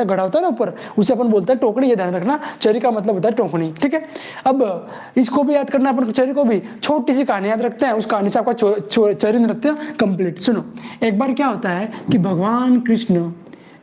गड़ा होता है ना ऊपर, उसे अपन बोलते हैं टोकनी, ये ध्यान रखना। चरी का मतलब होता है टोकनी, ठीक है। अब इसको भी याद करना अपन, चरी को भी। छोटी सी कहानी याद रखते हैं, उस कहानी से आपका चरी नृत्य कंप्लीट। सुनो, एक बार क्या होता है कि भगवान कृष्ण,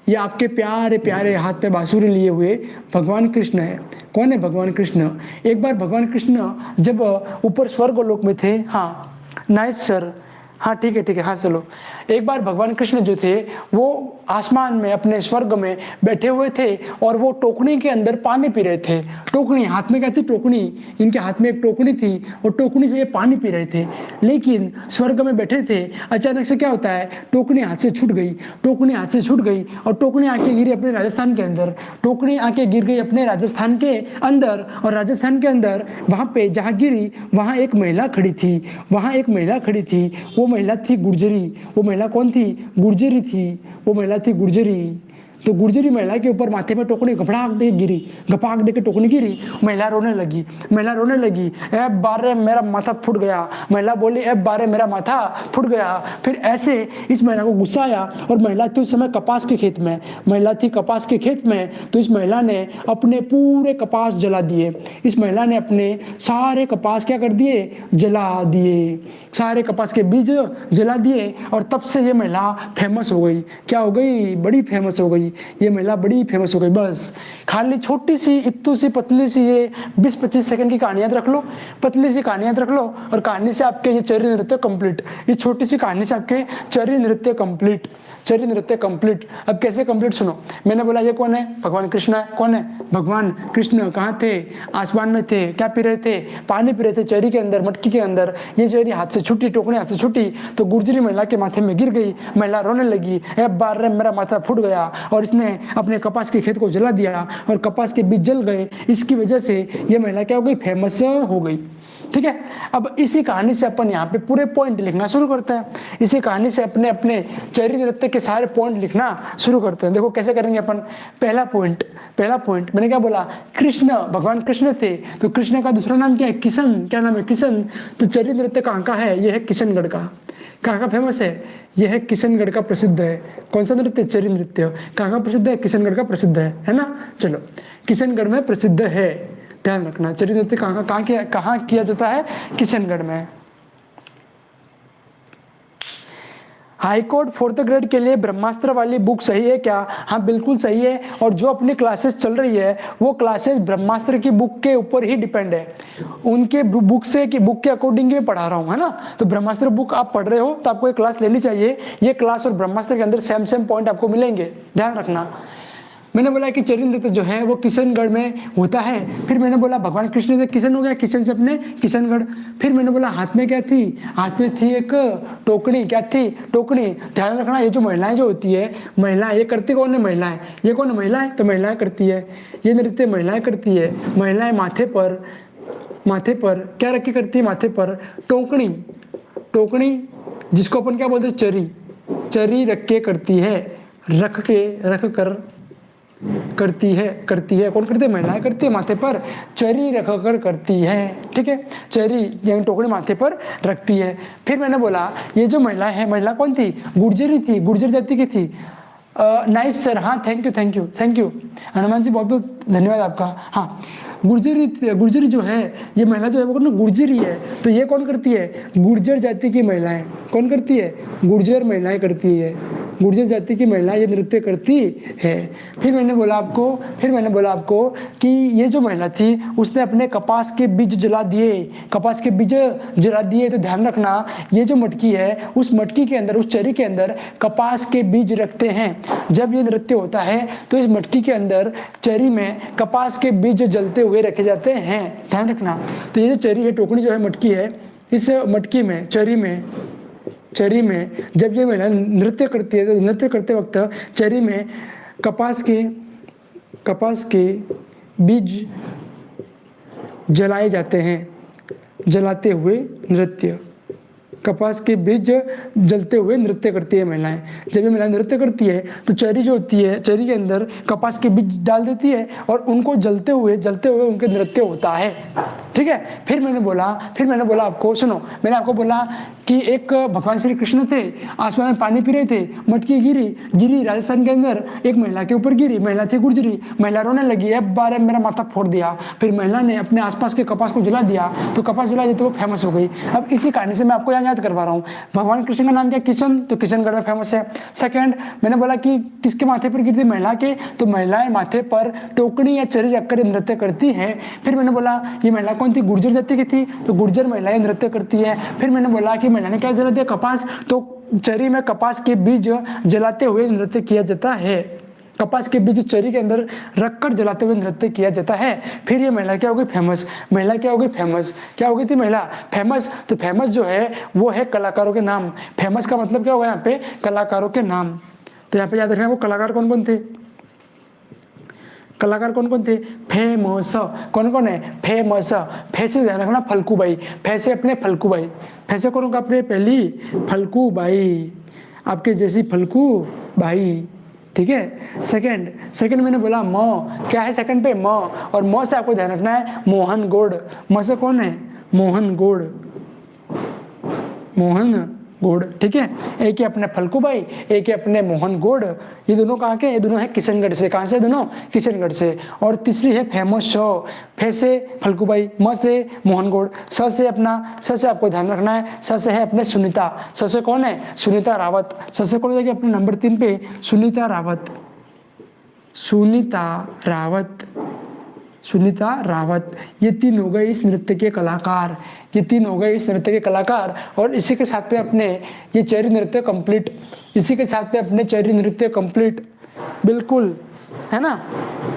ये आपके प्यारे प्यारे हाथ पे बांसुरी लिए हुए भगवान कृष्ण है। कौन है भगवान कृष्ण? एक बार भगवान कृष्ण जब ऊपर स्वर्ग लोक में थे, हाँ नाइस सर, हाँ ठीक है ठीक है, हाँ चलो। एक बार भगवान कृष्ण जो थे वो आसमान में अपने स्वर्ग में बैठे हुए थे और वो टोकनी के अंदर पानी पी रहे थे। टोकनी हाथ में क्या थी? टोकनी। इनके हाथ में एक टोकनी थी और टोकनी से ये पानी पी रहे थे। लेकिन स्वर्ग में बैठे थे, अचानक से क्या होता है, टोकनी हाथ से छूट गई। टोकनी हाथ से छूट गई और टोकनी आके गिरी अपने राजस्थान के अंदर। टोकनी आके गिर गई अपने राजस्थान के अंदर, और राजस्थान के अंदर वहां पे जहां गिरी वहां एक महिला खड़ी थी। वहां एक महिला खड़ी थी, वो महिला थी गुर्जरी। वो महिला कौन थी? गुर्जरी थी। वो महिला थी गुर्जरी। तो गुर्जरी महिला के ऊपर माथे में टोकनी घपड़ाक दे गिरी, घपाक दे के टोकनी गिरी। महिला रोने लगी, महिला रोने लगी, ए बारे मेरा माथा फूट गया। महिला बोली, ए बारे मेरा माथा फूट गया। फिर ऐसे इस महिला को गुस्सा आया, और महिला थी उस समय कपास के खेत में। महिला थी कपास के खेत में, तो इस महिला ने अपने पूरे कपास जला दिए। इस महिला ने अपने सारे कपास क्या कर दिए? जला दिए। सारे कपास के बीज जला दिए, और तब से ये महिला फेमस हो गई। क्या हो गई? बड़ी फेमस हो गई। ये महिला बड़ी फेमस हो गई। बस खाली छोटी सी इत्तू सी पतली सी ये 20-25 सेकंड की कहानी याद रख लो, पतली सी कहानी याद रख लो, और कहानी से आपके ये चरी नृत्य कंप्लीट। इस छोटी सी कहानी से आपके चरी नृत्य कंप्लीट, चरी नृत्य कंप्लीट। अब कैसे कंप्लीट? सुनो, मैंने बोला ये कौन है? भगवान कृष्ण है। कौन है? भगवान कृष्ण। कहाँ थे? आसमान में थे। क्या पी रहे थे? पानी पी रहे थे, चरी के अंदर, मटकी के अंदर। ये चरी हाथ से छूटी, टोकनी हाथ से छूटी तो गुर्जरी महिला के माथे में गिर गई। महिला रोने लगी, ए बार रे मेरा माथा फूट गया, और इसने अपने कपास के खेत को जला दिया और कपास के बीज जल गए। इसकी वजह से ये महिला क्या हो गई? फेमस हो गई। ठीक है। अब इसी कहानी से अपन यहाँ पे पूरे पॉइंट लिखना शुरू करते हैं। इसी कहानी से अपने अपने चरी नृत्य के सारे पॉइंट लिखना शुरू करते हैं। देखो कैसे करेंगे अपन। पहला पॉइंट मैंने क्या बोला? कृष्ण, भगवान कृष्ण थे, तो कृष्ण का दूसरा नाम क्या है? किशन। क्या नाम है? किशन। तो चरी नृत्य कहाँ का है? ये है किशनगढ़ का। कहाँ का फेमस है? यह है किशनगढ़ का प्रसिद्ध है। कौन सा नृत्य? चरी नृत्य। कहाँ का प्रसिद्ध है? किशनगढ़ का प्रसिद्ध है ना। चलो, किशनगढ़ में प्रसिद्ध है, ध्यान रखना। चरी नृत्य कहाँ किया जाता है? किशनगढ़ में। हाईकोर्ट 4th ग्रेड के लिए ब्रह्मास्त्र वाली बुक सही है क्या? हाँ बिल्कुल सही है, और जो अपनी क्लासेस चल रही है वो क्लासेस ब्रह्मास्त्र की बुक के ऊपर ही डिपेंड है। उनके बुक के अकॉर्डिंग ही पढ़ा रहा हूँ, है ना। तो ब्रह्मास्त्र बुक आप पढ़ रहे हो तो आपको ये क्लास लेनी चाहिए। ये क्लास और ब्रह्मास्त्र के अंदर सेम पॉइंट आपको मिलेंगे, ध्यान रखना। मैंने बोला कि चरी नृत्य जो है वो किशनगढ़ में होता है। फिर मैंने बोला भगवान कृष्ण से किशन हो गया, किशन से अपने किशनगढ़। फिर मैंने बोला हाथ में क्या थी? हाथ में थी एक टोकनी। क्या थी? टोकनी। ध्यान रखना, ये जो महिलाएं जो होती है, महिलाएं, ये करती कौन है? महिलाएं। ये कौन है? महिलाएं। तो महिलाएं करती है ये नृत्य, महिलाएं करती है। महिलाएं माथे पर क्या रख के करती है? माथे पर टोकनी। टोकनी जिसको अपन क्या बोलते हैं? चरी। चरी रख के करती है, रख कर करती है। कौन करती है? महिलाएं करती है। माथे पर चरी रख कर करती है, ठीक है। चरी यानी टोकरी माथे पर रखती है। फिर मैंने बोला ये जो महिला है, महिला कौन थी? गुर्जरी थी, गुर्जर जाति की थी। नाइस सर, हाँ थैंक यू हनुमान जी, बहुत बहुत धन्यवाद आपका। हाँ, गुर्जरी जो है, ये महिला जो है वो ना गुर्जरी है। तो ये कौन करती है? गुर्जर जाति की महिलाएं। कौन करती है? गुर्जर महिलाएं करती है। गुर्जर जाति की महिलाएं ये नृत्य करती है। फिर मैंने बोला आपको कि ये जो महिला थी उसने अपने कपास के बीज जला दिए। तो ध्यान रखना, ये जो मटकी है उस मटकी के अंदर, उस चरी के अंदर कपास के बीज रखते हैं। जब ये नृत्य होता है तो इस मटकी के अंदर, चरी में कपास के बीज जलते हुए रखे जाते हैं, ध्यान रखना। तो ये जो चरी है, टोकनी जो है, मटकी है, इस मटकी में, चरी में जब ये महिला नृत्य करती है तो नृत्य करते वक्त चरी में कपास के बीज जलाए जाते हैं। जलाते हुए नृत्य, कपास के बीज जलते हुए नृत्य करती है महिलाएं। जब ये महिलाएं नृत्य करती है तो चरी जो होती है, चरी के अंदर कपास के बीज डाल देती है और उनको जलते हुए उनके नृत्य होता है। ठीक है, फिर मैंने बोला आपको, सुनो, मैंने आपको बोला कि एक भगवान श्री कृष्ण थे, आसमान में पानी पी रहे थे, मटकी गिरी राजस्थान के अंदर एक महिला के ऊपर गिरी, महिला थी गुर्जरी, महिला रोने लगी, अब बारे मेरा माथा फोड़ दिया। फिर महिला ने अपने आसपास के कपास को जला दिया, तो कपास जला दिया तो वो फेमस हो गई। अब इसी कहानी से मैं आपको याद करवा रहा हूँ। भगवान कृष्ण का नाम क्या? किशन, तो किशनगढ़ में फेमस है। सेकंड, मैंने बोला कि किसके माथे पर गिरती? महिला के, तो महिलाएं माथे पर टोकनी या चरी रखकर नृत्य करती है। फिर मैंने बोला ये महिला कौन थी? गुर्जर जाति की थी, तो गुर्जर महिलाएं नृत्य करती है। फिर मैंने बोला कि महिला ने क्या जला दिया? कपास, तो चरी में कपास के बीज जलाते हुए नृत्य किया जाता है। कपास के बीज चरी के अंदर रखकर जलाते हुए नृत्य किया जाता है। फिर ये महिला क्या हो गई? फेमस। महिला क्या हो गई? फेमस। क्या हो गई थी महिला? फेमस। तो फेमस जो है वो है कलाकारों के नाम। फेमस का मतलब क्या होगा यहाँ पे? कलाकारों के नाम। तो यहाँ पे याद रखना वो कलाकार कौन कौन थे? कलाकार कौन कौन थे? फेमस। कौन कौन है? फेमस। फे से ध्यान रखना, फल्कूबाई। फे से अपने फल्कूबाई। फे से कौन होगा? अपने पहली फल्कूबाई, आपके जैसी फल्कूबाई। ठीक है। सेकंड मैंने बोला म, क्या है सेकंड पे? म, और म से आपको ध्यान रखना है मोहन गौड़। म से कौन है? मोहन गौड़। ठीक है। एक है अपने फल्कूबाई, एक है अपने मोहन गौड़। ये दोनों कहाँ के? ये दोनों है किशनगढ़ से। कहाँ से? दोनों किशनगढ़ से। और तीसरी है फेमस शो। फे से फल्कूबाई, म से मोहन गौड़, स से आपको ध्यान रखना है, स से है अपने सुनीता। स से कौन है? सुनीता रावत। स से कौन हो जाएगी अपने नंबर 3 पे? सुनीता रावत। ये तीन हो गए इस नृत्य के कलाकार। और इसी के साथ पे अपने ये चरी नृत्य कंप्लीट। बिल्कुल, है ना?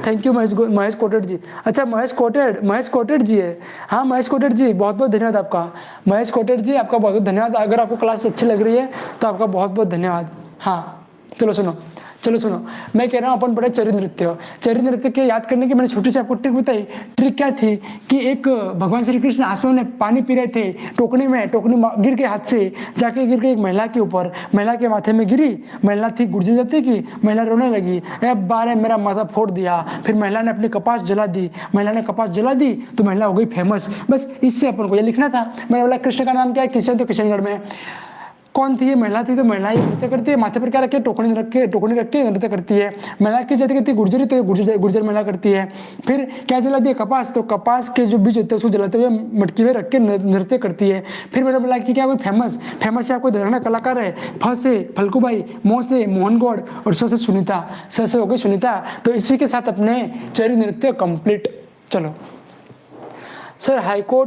थैंक यू महेश कोटेड जी। अच्छा, महेश कोटेड जी है। हाँ महेश कोटेड जी, बहुत बहुत धन्यवाद आपका। महेश कोटेड जी, आपका बहुत बहुत धन्यवाद। अगर आपको क्लास अच्छी लग रही है तो आपका बहुत बहुत धन्यवाद। हाँ चलो सुनो, मैं कह रहा हूँ अपन पढ़े चरी नृत्य के याद करने की मैंने छोटी सी आपको ट्रिक बताई। ट्रिक क्या थी कि एक भगवान श्री कृष्ण आसमान में पानी पी रहे थे, टोकनी गिर के हाथ से जाके गिर के एक महिला के ऊपर, महिला के माथे में गिरी। महिला थी गुर्जर जाति की, महिला रोने लगी, अब बारे मेरा माथा फोड़ दिया। फिर महिला ने अपनी कपास जला दी, तो महिला हो गई फेमस। बस इससे अपन को ये लिखना था। मैंने बोला कृष्ण का नाम क्या है? किशन, तो किशनगढ़ में। कौन थी? ये महिला थी, तो महिला ये नृत्य करती है। माथे पर क्या रखे? टोकनी रख के नृत्य करती है। महिला की जाति करती है गुर्जरी, तो गुर्जर महिला करती है। फिर क्या जला दिया? कपास, तो कपास के जो बीज होते हैं उसको जलाते हुए मटकी में रख के नृत्य करती है। फिर मैंने बोला कि क्या कोई फेमस से आपको देखना कलाकार है। फ से फल्कूबाई, मो से मोहन गौड़, और स से सुनीता। स से हो गई सुनीता। तो इसी के साथ अपने चरी नृत्य कंप्लीट। चलो सर, हाईकोर्ट